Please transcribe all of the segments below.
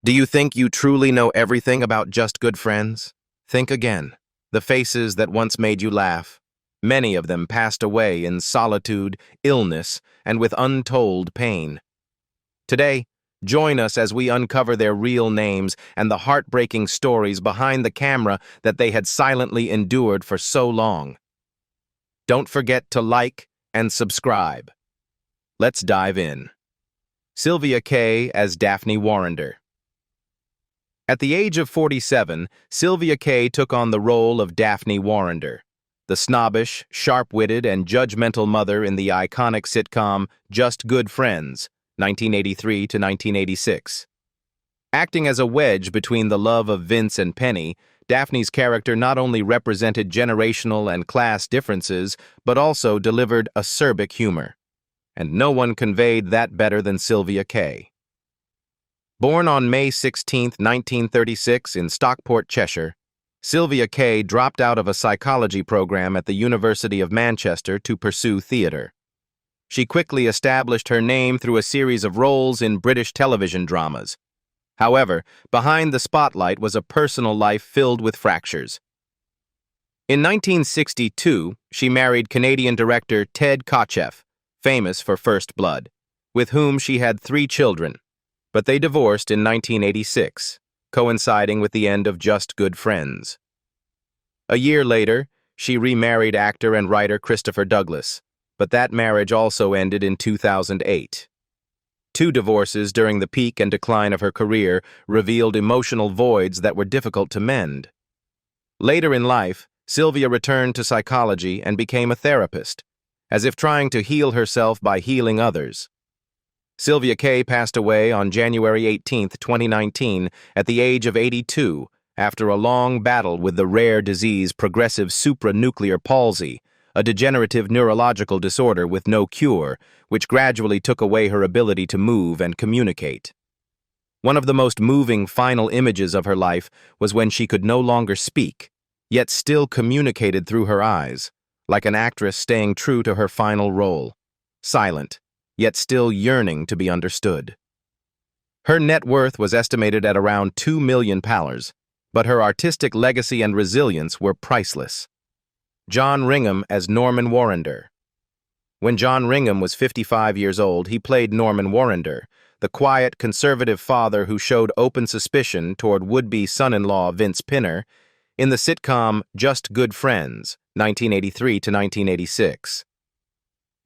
Do you think you truly know everything about Just Good Friends? Think again. The faces that once made you laugh. Many of them passed away in solitude, illness, and with untold pain. Today, join us as we uncover their real names and the heartbreaking stories behind the camera that they had silently endured for so long. Don't forget to like and subscribe. Let's dive in. Sylvia Kay as Daphne Warrender. At the age of 47, Sylvia Kay took on the role of Daphne Warrender, the snobbish, sharp-witted, and judgmental mother in the iconic sitcom Just Good Friends, 1983 to 1986. Acting as a wedge between the love of Vince and Penny, Daphne's character not only represented generational and class differences, but also delivered acerbic humor. And no one conveyed that better than Sylvia Kay. Born on May 16, 1936 in Stockport, Cheshire, Sylvia Kay dropped out of a psychology program at the University of Manchester to pursue theatre. She quickly established her name through a series of roles in British television dramas. However, behind the spotlight was a personal life filled with fractures. In 1962, she married Canadian director Ted Kotcheff, famous for First Blood, with whom she had 3 children. But they divorced in 1986, coinciding with the end of Just Good Friends. A year later, she remarried actor and writer Christopher Douglas, but that marriage also ended in 2008. 2 divorces during the peak and decline of her career revealed emotional voids that were difficult to mend. Later in life, Sylvia returned to psychology and became a therapist, as if trying to heal herself by healing others. Sylvia Kay passed away on January 18, 2019, at the age of 82, after a long battle with the rare disease progressive supranuclear palsy, a degenerative neurological disorder with no cure, which gradually took away her ability to move and communicate. One of the most moving final images of her life was when she could no longer speak, yet still communicated through her eyes, like an actress staying true to her final role, silent, yet still yearning to be understood. Her net worth was estimated at around £2 million, but her artistic legacy and resilience were priceless. John Ringham as Norman Warrender. When John Ringham was 55 years old, he played Norman Warrender, the quiet, conservative father who showed open suspicion toward would-be son-in-law Vince Pinner in the sitcom Just Good Friends, 1983 to 1986.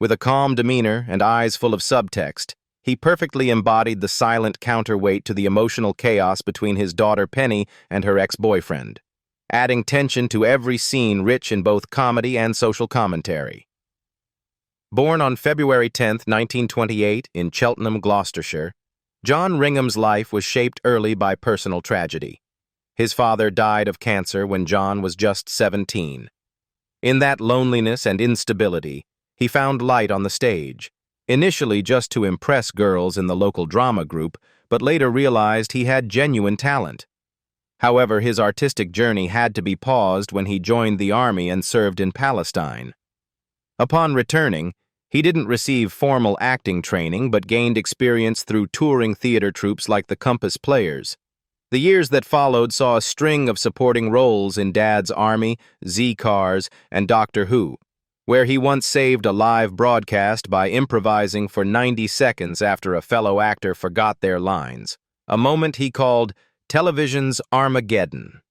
With a calm demeanor and eyes full of subtext, he perfectly embodied the silent counterweight to the emotional chaos between his daughter Penny and her ex-boyfriend, adding tension to every scene rich in both comedy and social commentary. Born on February 10, 1928, in Cheltenham, Gloucestershire, John Ringham's life was shaped early by personal tragedy. His father died of cancer when John was just 17. In that loneliness and instability, he found light on the stage, initially just to impress girls in the local drama group, but later realized he had genuine talent. However, his artistic journey had to be paused when he joined the army and served in Palestine. Upon returning, he didn't receive formal acting training but gained experience through touring theater troupes like the Compass Players. The years that followed saw a string of supporting roles in Dad's Army, Z-Cars, and Doctor Who, where he once saved a live broadcast by improvising for 90 seconds after a fellow actor forgot their lines, a moment he called television's Armageddon.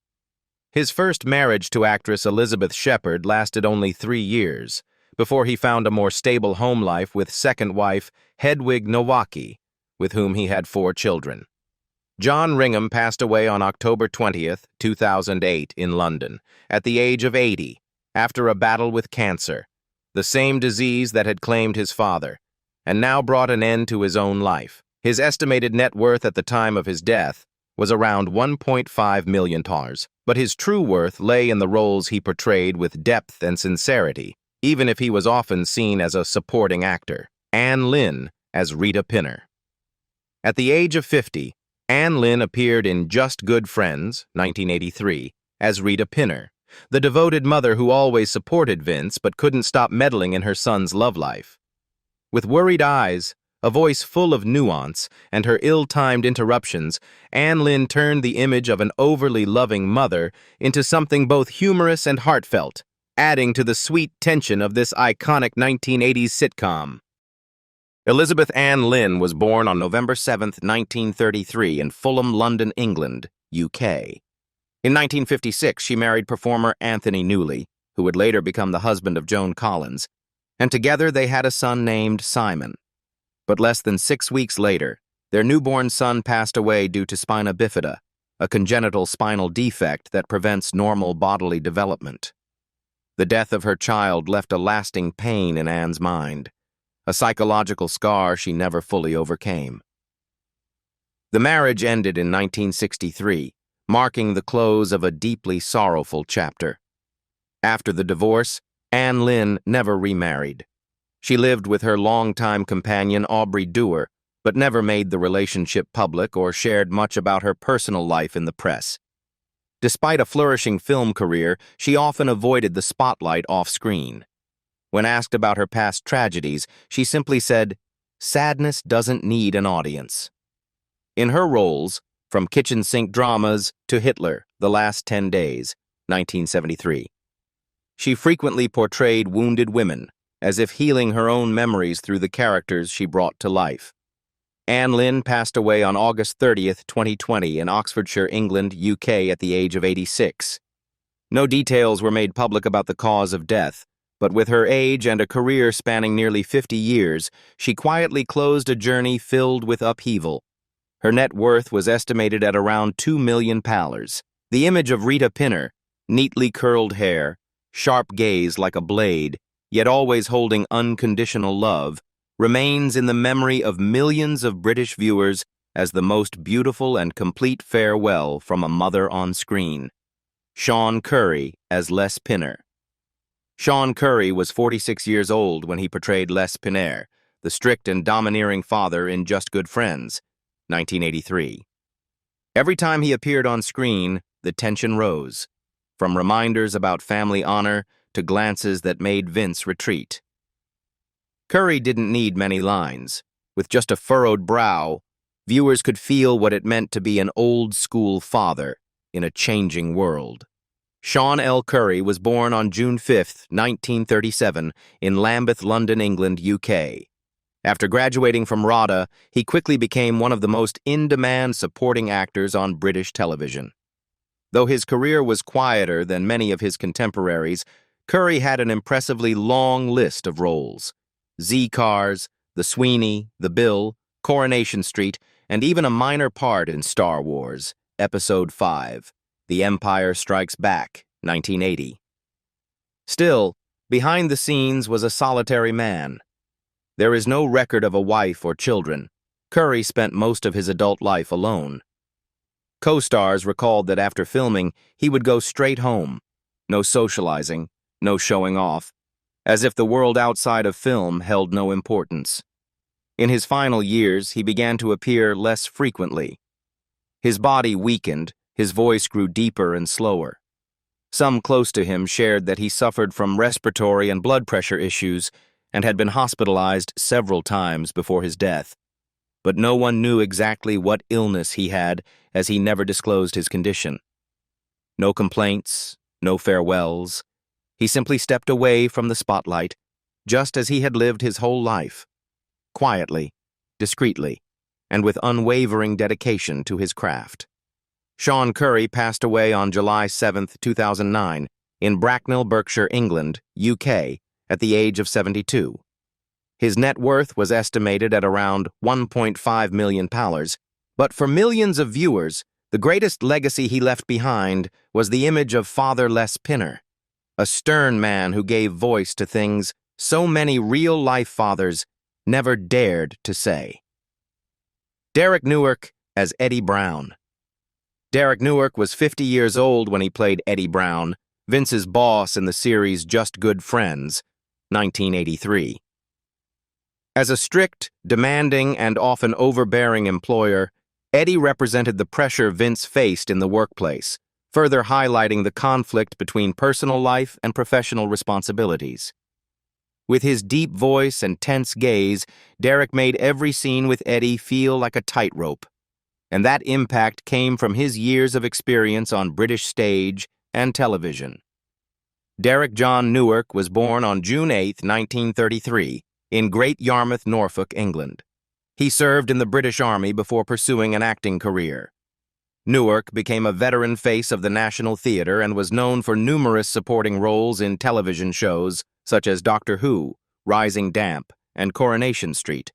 His first marriage to actress Elizabeth Shepard lasted only 3 years, before he found a more stable home life with second wife Hedwig Nowacki, with whom he had 4 children. John Ringham passed away on October 20, 2008, in London, at the age of 80, after a battle with cancer, the same disease that had claimed his father, and now brought an end to his own life. His estimated net worth at the time of his death was around $1.5 million, but his true worth lay in the roles he portrayed with depth and sincerity, even if he was often seen as a supporting actor. Lynn as Rita Pinner. At the age of 50, Lynn appeared in Just Good Friends, 1983, as Rita Pinner, the devoted mother who always supported Vince but couldn't stop meddling in her son's love life. With worried eyes, A voice full of nuance and her ill-timed interruptions, Lynn turned the image of an overly loving mother into something both humorous and heartfelt, adding to the sweet tension of this iconic 1980s sitcom. Elizabeth Ann Lynn was born on November 7, 1933 in Fulham, London, England, UK. In 1956, she married performer Anthony Newley, who would later become the husband of Joan Collins, and together they had a son named Simon. But less than 6 weeks later, their newborn son passed away due to spina bifida, a congenital spinal defect that prevents normal bodily development. The death of her child left a lasting pain in Anne's mind, a psychological scar she never fully overcame. The marriage ended in 1963, marking the close of a deeply sorrowful chapter. After the divorce, Anne Lynn never remarried. She lived with her longtime companion Aubrey Dewar, but never made the relationship public or shared much about her personal life in the press. Despite a flourishing film career, she often avoided the spotlight off-screen. When asked about her past tragedies, she simply said, "Sadness doesn't need an audience." In her roles, from kitchen sink dramas to Hitler, The Last 10 Days, 1973, she frequently portrayed wounded women, as if healing her own memories through the characters she brought to life. Anne Lynn passed away on August 30, 2020 in Oxfordshire, England, UK at the age of 86. No details were made public about the cause of death, but with her age and a career spanning nearly 50 years, she quietly closed a journey filled with upheaval. Her net worth was estimated at around £2 million. The image of Rita Pinner, neatly curled hair, sharp gaze like a blade, yet always holding unconditional love, remains in the memory of millions of British viewers as the most beautiful and complete farewell from a mother on screen. Sha Curry as Les Pinner. Sha Curry was 46 years old when he portrayed Les Pinner, the strict and domineering father in Just Good Friends, 1983. Every time he appeared on screen, the tension rose, from reminders about family honor to glances that made Vince retreat. Curry didn't need many lines. With just a furrowed brow, viewers could feel what it meant to be an old-school father in a changing world. Sean L. Curry was born on June 5, 1937, in Lambeth, London, England, UK. After graduating from RADA, he quickly became one of the most in-demand supporting actors on British television. Though his career was quieter than many of his contemporaries, Curry had an impressively long list of roles. Z-Cars, The Sweeney, The Bill, Coronation Street, and even a minor part in Star Wars, Episode 5, The Empire Strikes Back, 1980. Still, behind the scenes was a solitary man. There is no record of a wife or children. Curry spent most of his adult life alone. Co-stars recalled that after filming, he would go straight home. No socializing, no showing off, as if the world outside of film held no importance. In his final years, he began to appear less frequently. His body weakened, his voice grew deeper and slower. Some close to him shared that he suffered from respiratory and blood pressure issues and had been hospitalized several times before his death. But no one knew exactly what illness he had, as he never disclosed his condition. No complaints, no farewells. He simply stepped away from the spotlight, just as he had lived his whole life, quietly, discreetly, and with unwavering dedication to his craft. Sha Curry passed away on July 7, 2009, in Bracknell, Berkshire, England, UK, at the age of 72. His net worth was estimated at around £1.5 million, but for millions of viewers, the greatest legacy he left behind was the image of Father Les Pinner, a stern man who gave voice to things so many real-life fathers never dared to say. Derek Newark as Eddie Brown. Derek Newark was 50 years old when he played Eddie Brown, Vince's boss in the series Just Good Friends, 1983. As a strict, demanding, and often overbearing employer, Eddie represented the pressure Vince faced in the workplace, further highlighting the conflict between personal life and professional responsibilities. With his deep voice and tense gaze, Derek made every scene with Eddie feel like a tightrope. And that impact came from his years of experience on British stage and television. Derek John Newark was born on June 8, 1933, in Great Yarmouth, Norfolk, England. He served in the British Army before pursuing an acting career. Newark became a veteran face of the National Theatre and was known for numerous supporting roles in television shows such as Doctor Who, Rising Damp, and Coronation Street.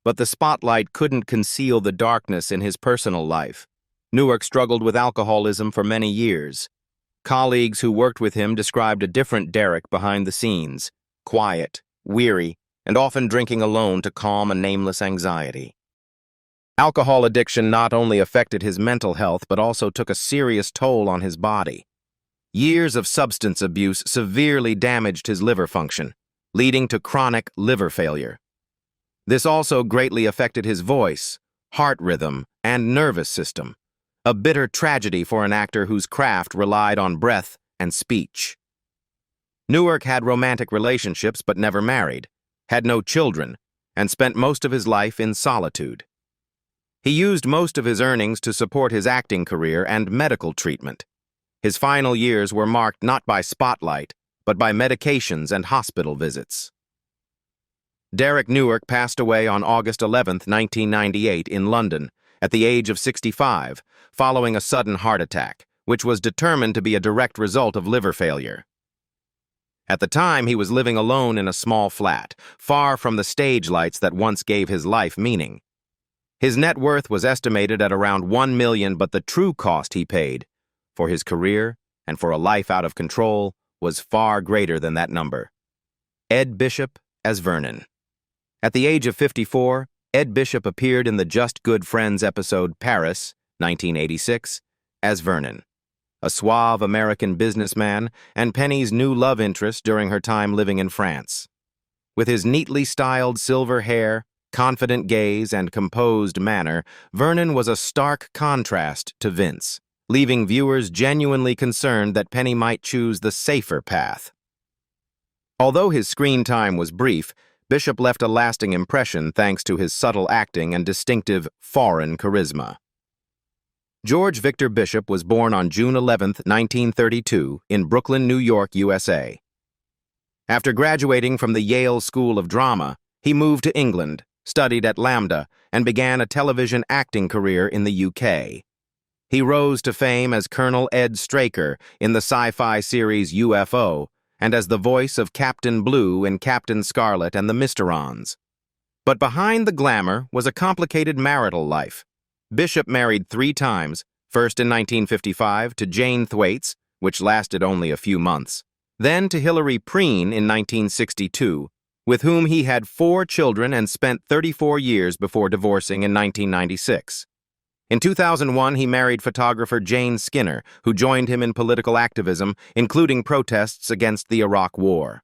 But the spotlight couldn't conceal the darkness in his personal life. Newark struggled with alcoholism for many years. Colleagues who worked with him described a different Derek behind the scenes, quiet, weary, and often drinking alone to calm a nameless anxiety. Alcohol addiction not only affected his mental health but also took a serious toll on his body. Years of substance abuse severely damaged his liver function, leading to chronic liver failure. This also greatly affected his voice, heart rhythm, and nervous system, a bitter tragedy for an actor whose craft relied on breath and speech. Newark had romantic relationships but never married, had no children, and spent most of his life in solitude. He used most of his earnings to support his acting career and medical treatment. His final years were marked not by spotlight, but by medications and hospital visits. Derek Newark passed away on August 11, 1998, in London, at the age of 65, following a sudden heart attack, which was determined to be a direct result of liver failure. At the time, he was living alone in a small flat, far from the stage lights that once gave his life meaning. His net worth was estimated at around $1 million, but the true cost he paid for his career and for a life out of control was far greater than that number. Ed Bishop as Vernon. At the age of 54, Ed Bishop appeared in the Just Good Friends episode Paris, 1986, as Vernon, a suave American businessman and Penny's new love interest during her time living in France. With his neatly styled silver hair, confident gaze, and composed manner, Vernon was a stark contrast to Vince, leaving viewers genuinely concerned that Penny might choose the safer path. Although his screen time was brief, Bishop left a lasting impression thanks to his subtle acting and distinctive foreign charisma. George Victor Bishop was born on June 11, 1932, in Brooklyn, New York, USA. After graduating from the Yale School of Drama, he moved to England, studied at Lambda, and began a television acting career in the UK. He rose to fame as Colonel Ed Straker in the sci-fi series UFO and as the voice of Captain Blue in Captain Scarlet and the Mysterons. But behind the glamour was a complicated marital life. Bishop married 3 times, first in 1955 to Jane Thwaites, which lasted only a few months, then to Hilary Preen in 1962, with whom he had 4 children and spent 34 years before divorcing in 1996. In 2001, he married photographer Jane Skinner, who joined him in political activism, including protests against the Iraq War.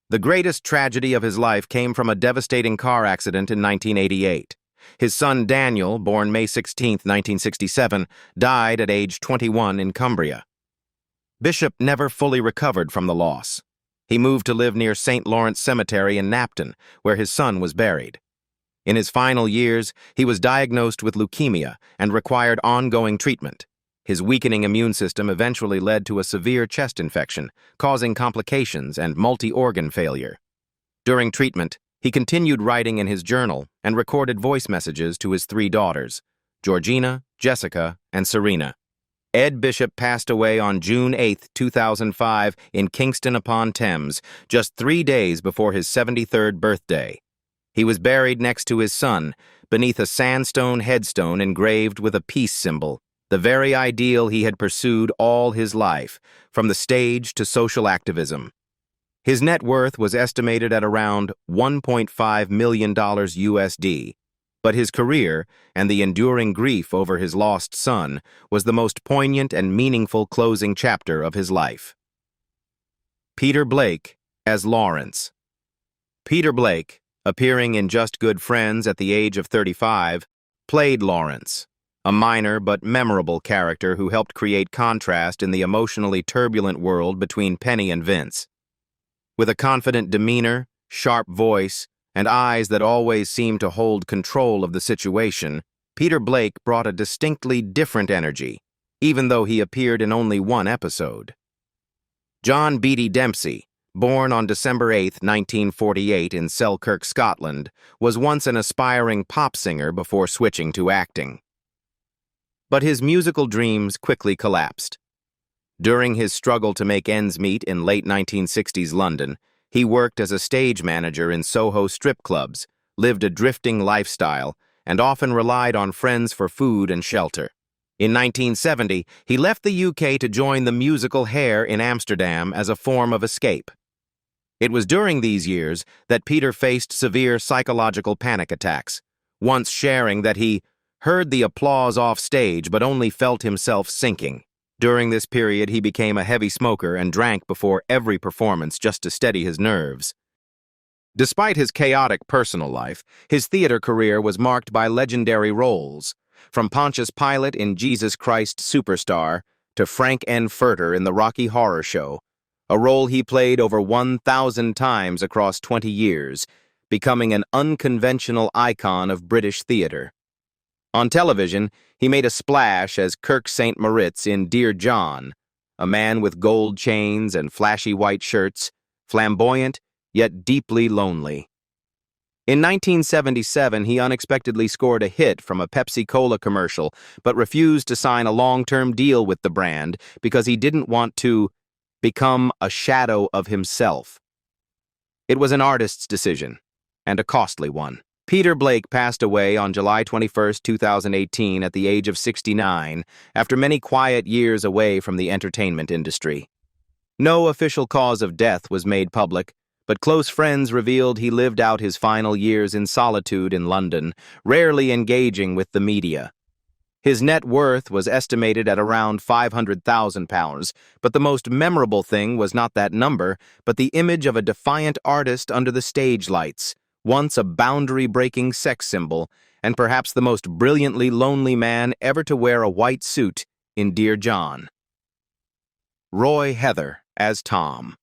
The greatest tragedy of his life came from a devastating car accident in 1988. His son Daniel, born May 16, 1967, died at age 21 in Cumbria. Bishop never fully recovered from the loss. He moved to live near St. Lawrence Cemetery in Napton, where his son was buried. In his final years, he was diagnosed with leukemia and required ongoing treatment. His weakening immune system eventually led to a severe chest infection, causing complications and multi-organ failure. During treatment, he continued writing in his journal and recorded voice messages to his 3 daughters, Georgina, Jessica, and Serena. Ed Bishop passed away on June 8, 2005, in Kingston-upon-Thames, just 3 days before his 73rd birthday. He was buried next to his son, beneath a sandstone headstone engraved with a peace symbol, the very ideal he had pursued all his life, from the stage to social activism. His net worth was estimated at around $1.5 million USD, but his career and the enduring grief over his lost son was the most poignant and meaningful closing chapter of his life. Peter Blake as Lawrence. Peter Blake, appearing in Just Good Friends at the age of 35, played Lawrence, a minor but memorable character who helped create contrast in the emotionally turbulent world between Penny and Vince. With a confident demeanor, sharp voice, and eyes that always seemed to hold control of the situation, Peter Blake brought a distinctly different energy, even though he appeared in only one episode. John Beatty Dempsey, born on December 8, 1948 in Selkirk, Scotland, was once an aspiring pop singer before switching to acting. But his musical dreams quickly collapsed. During his struggle to make ends meet in late 1960s London, he worked as a stage manager in Soho strip clubs, lived a drifting lifestyle, and often relied on friends for food and shelter. In 1970, he left the UK to join the musical Hair in Amsterdam as a form of escape. It was during these years that Peter faced severe psychological panic attacks, once sharing that he heard the applause off stage but only felt himself sinking. During this period, he became a heavy smoker and drank before every performance just to steady his nerves. Despite his chaotic personal life, his theater career was marked by legendary roles, from Pontius Pilate in Jesus Christ Superstar to Frank N. Furter in the Rocky Horror Show, a role he played over 1,000 times across 20 years, becoming an unconventional icon of British theater. On television, he made a splash as Kirk St. Moritz in Dear John, a man with gold chains and flashy white shirts, flamboyant yet deeply lonely. In 1977, he unexpectedly scored a hit from a Pepsi-Cola commercial, but refused to sign a long-term deal with the brand because he didn't want to become a shadow of himself. It was an artist's decision, and a costly one. Peter Blake passed away on July 21, 2018 at the age of 69, after many quiet years away from the entertainment industry. No official cause of death was made public, but close friends revealed he lived out his final years in solitude in London, rarely engaging with the media. His net worth was estimated at around £500,000, but the most memorable thing was not that number, but the image of a defiant artist under the stage lights, once a boundary-breaking sex symbol, and perhaps the most brilliantly lonely man ever to wear a white suit in Dear John. Roy Heather as Tom.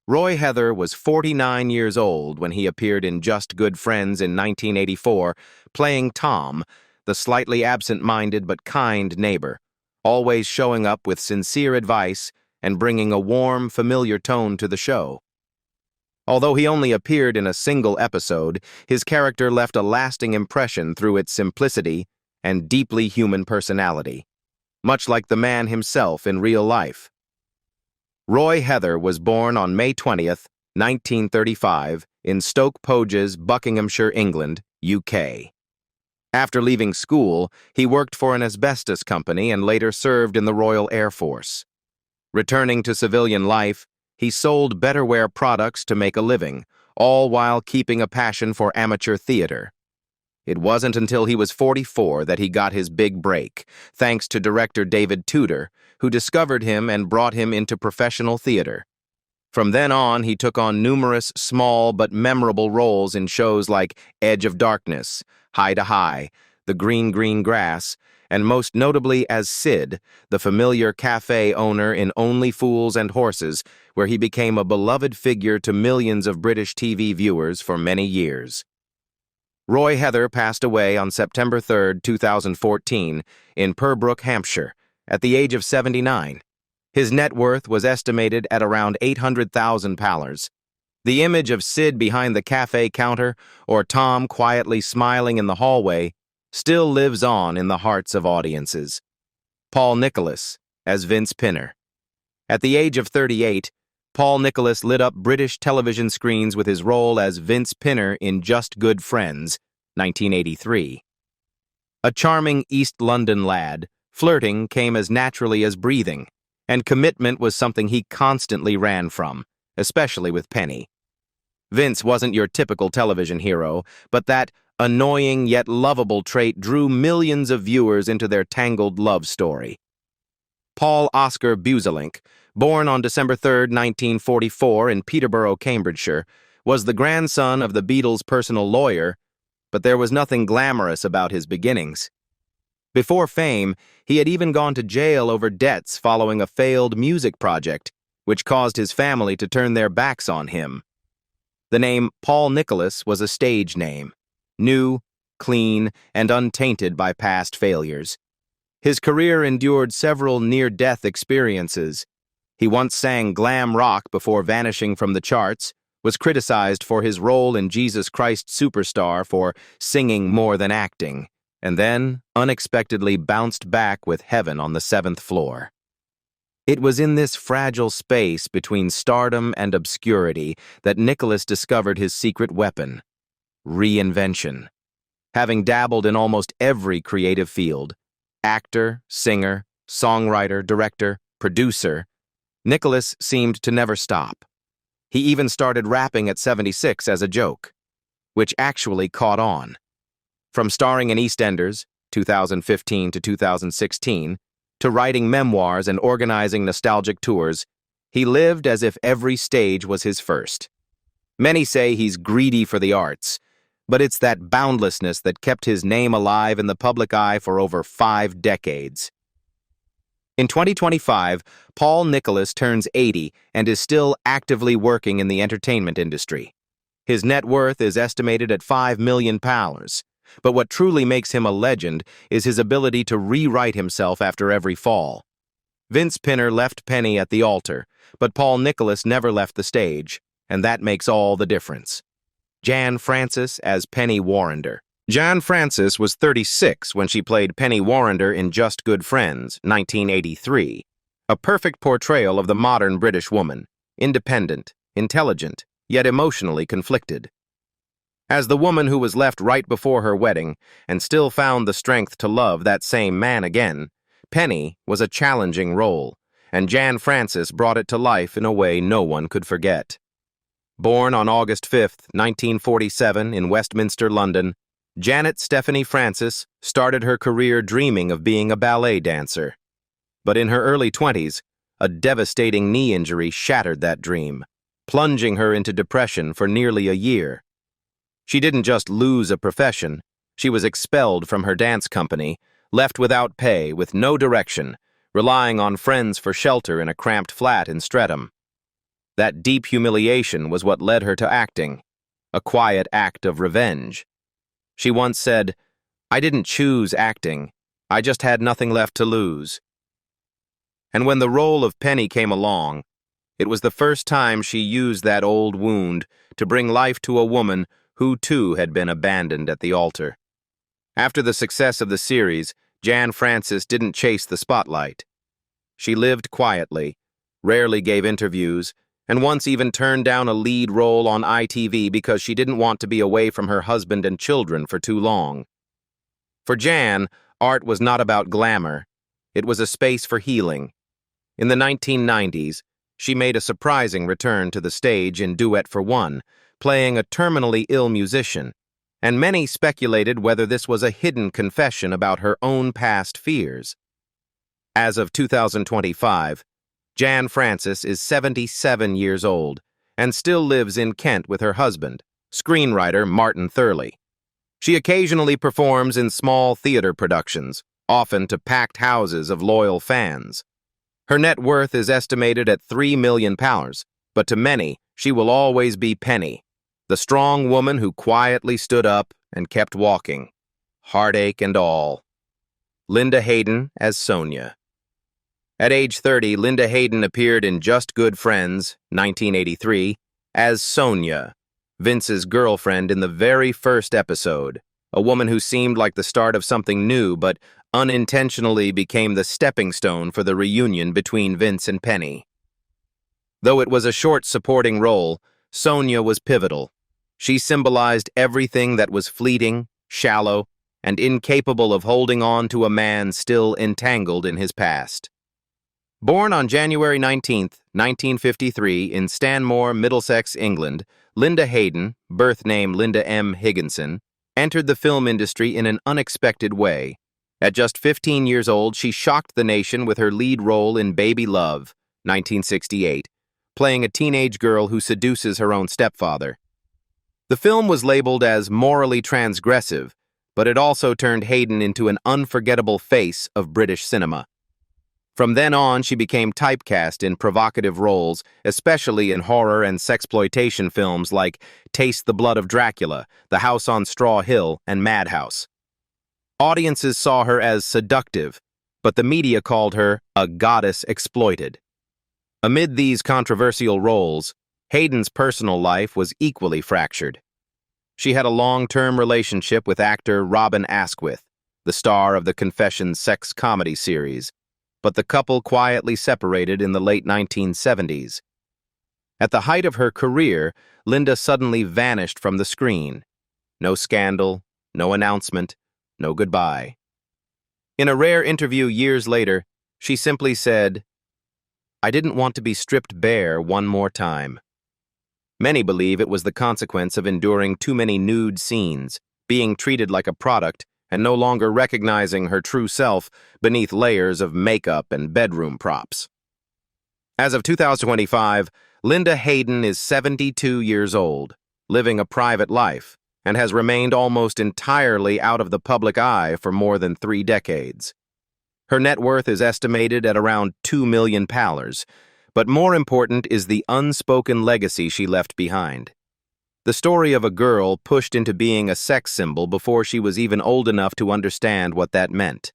Roy Heather was 49 years old when he appeared in Just Good Friends in 1984, playing Tom, the slightly absent-minded but kind neighbor, always showing up with sincere advice and bringing a warm, familiar tone to the show. Although he only appeared in a single episode, his character left a lasting impression through its simplicity and deeply human personality, much like the man himself in real life. Roy Heather was born on May 20th, 1935, in Stoke Poges, Buckinghamshire, England, UK. After leaving school, he worked for an asbestos company and later served in the Royal Air Force. Returning to civilian life, he sold betterware products to make a living, all while keeping a passion for amateur theater. It wasn't until he was 44 that he got his big break, thanks to director David Tudor, who discovered him and brought him into professional theater. From then on, he took on numerous small but memorable roles in shows like Edge of Darkness, High to High, The Green Green Grass, and most notably as Sid, the familiar cafe owner in Only Fools and Horses, where he became a beloved figure to millions of British TV viewers for many years. Roy Heather passed away on September 3, 2014, in Pembroke, Hampshire, at the age of 79. His net worth was estimated at around £800,000. The image of Sid behind the cafe counter or Tom quietly smiling in the hallway still lives on in the hearts of audiences. Paul Nicholas as Vince Pinner. At the age of 38, Paul Nicholas lit up British television screens with his role as Vince Pinner in Just Good Friends, 1983. A charming East London lad, flirting came as naturally as breathing, and commitment was something he constantly ran from, especially with Penny. Vince wasn't your typical television hero, but that annoying yet lovable trait drew millions of viewers into their tangled love story. Paul Oscar Buzelink, born on December 3, 1944 in Peterborough, Cambridgeshire, was the grandson of the Beatles' personal lawyer, but there was nothing glamorous about his beginnings. Before fame, he had even gone to jail over debts following a failed music project, which caused his family to turn their backs on him. The name Paul Nicholas was a stage name, new, clean, and untainted by past failures. His career endured several near-death experiences. He once sang glam rock before vanishing from the charts, was criticized for his role in Jesus Christ Superstar for singing more than acting, and then unexpectedly bounced back with Heaven on the 7th Floor. It was in this fragile space between stardom and obscurity that Nicholas discovered his secret weapon: reinvention. Having dabbled in almost every creative field, actor, singer, songwriter, director, producer, Nicholas seemed to never stop. He even started rapping at 76 as a joke, which actually caught on. From starring in EastEnders, 2015 to 2016, to writing memoirs and organizing nostalgic tours, he lived as if every stage was his first. Many say he's greedy for the arts, but it's that boundlessness that kept his name alive in the public eye for over 5 decades. In 2025, Paul Nicholas turns 80 and is still actively working in the entertainment industry. His net worth is estimated at £5 million, but what truly makes him a legend is his ability to rewrite himself after every fall. Vince Pinner left Penny at the altar, but Paul Nicholas never left the stage, and that makes all the difference. Jan Francis as Penny Warrender. Jan Francis was 36 when she played Penny Warrender in Just Good Friends, 1983. A perfect portrayal of the modern British woman, independent, intelligent, yet emotionally conflicted. As the woman who was left right before her wedding and still found the strength to love that same man again, Penny was a challenging role, and Jan Francis brought it to life in a way no one could forget. Born on August 5, 1947 in Westminster, London, Janet Stephanie Francis started her career dreaming of being a ballet dancer. But in her early 20s, a devastating knee injury shattered that dream, plunging her into depression for nearly a year. She didn't just lose a profession, she was expelled from her dance company, left without pay, with no direction, relying on friends for shelter in a cramped flat in Streatham. That deep humiliation was what led her to acting, a quiet act of revenge. She once said, "I didn't choose acting, I just had nothing left to lose." And when the role of Penny came along, it was the first time she used that old wound to bring life to a woman who too had been abandoned at the altar. After the success of the series, Jan Francis didn't chase the spotlight. She lived quietly, rarely gave interviews, and once even turned down a lead role on ITV because she didn't want to be away from her husband and children for too long. For Jan, art was not about glamour. It was a space for healing. In the 1990s, she made a surprising return to the stage in Duet for One, playing a terminally ill musician, and many speculated whether this was a hidden confession about her own past fears. As of 2025, Jan Francis is 77 years old and still lives in Kent with her husband, screenwriter Martin Thurley. She occasionally performs in small theater productions, often to packed houses of loyal fans. Her net worth is estimated at £3 million, but to many, she will always be Penny, the strong woman who quietly stood up and kept walking, heartache and all. Linda Hayden as Sonia. At age 30, Linda Hayden appeared in Just Good Friends, 1983, as Sonia, Vince's girlfriend in the very first episode, a woman who seemed like the start of something new but unintentionally became the stepping stone for the reunion between Vince and Penny. Though it was a short supporting role, Sonia was pivotal. She symbolized everything that was fleeting, shallow, and incapable of holding on to a man still entangled in his past. Born on January 19, 1953, in Stanmore, Middlesex, England, Linda Hayden, birth name Linda M. Higginson, entered the film industry in an unexpected way. At just 15 years old, she shocked the nation with her lead role in Baby Love, 1968, playing a teenage girl who seduces her own stepfather. The film was labeled as morally transgressive, but it also turned Hayden into an unforgettable face of British cinema. From then on, she became typecast in provocative roles, especially in horror and sexploitation films like Taste the Blood of Dracula, The House on Straw Hill, and Madhouse. Audiences saw her as seductive, but the media called her a goddess exploited. Amid these controversial roles, Hayden's personal life was equally fractured. She had a long-term relationship with actor Robin Asquith, the star of the Confessions sex comedy series, but the couple quietly separated in the late 1970s. At the height of her career, Linda suddenly vanished from the screen. No scandal, no announcement, no goodbye. In a rare interview years later, she simply said, "I didn't want to be stripped bare one more time." Many believe it was the consequence of enduring too many nude scenes, being treated like a product, and no longer recognizing her true self beneath layers of makeup and bedroom props. As of 2025, Linda Hayden is 72 years old, living a private life, and has remained almost entirely out of the public eye for more than 3 decades. Her net worth is estimated at around $2 million, but more important is the unspoken legacy she left behind. The story of a girl pushed into being a sex symbol before she was even old enough to understand what that meant.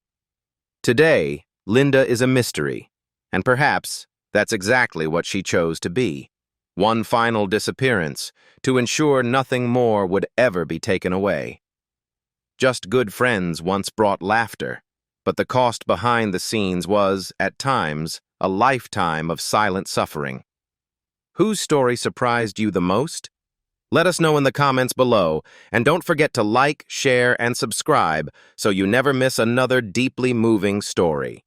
Today, Linda is a mystery, and perhaps that's exactly what she chose to be. One final disappearance to ensure nothing more would ever be taken away. Just Good Friends once brought laughter, but the cost behind the scenes was, at times, a lifetime of silent suffering. Whose story surprised you the most? Let us know in the comments below, and don't forget to like, share, and subscribe so you never miss another deeply moving story.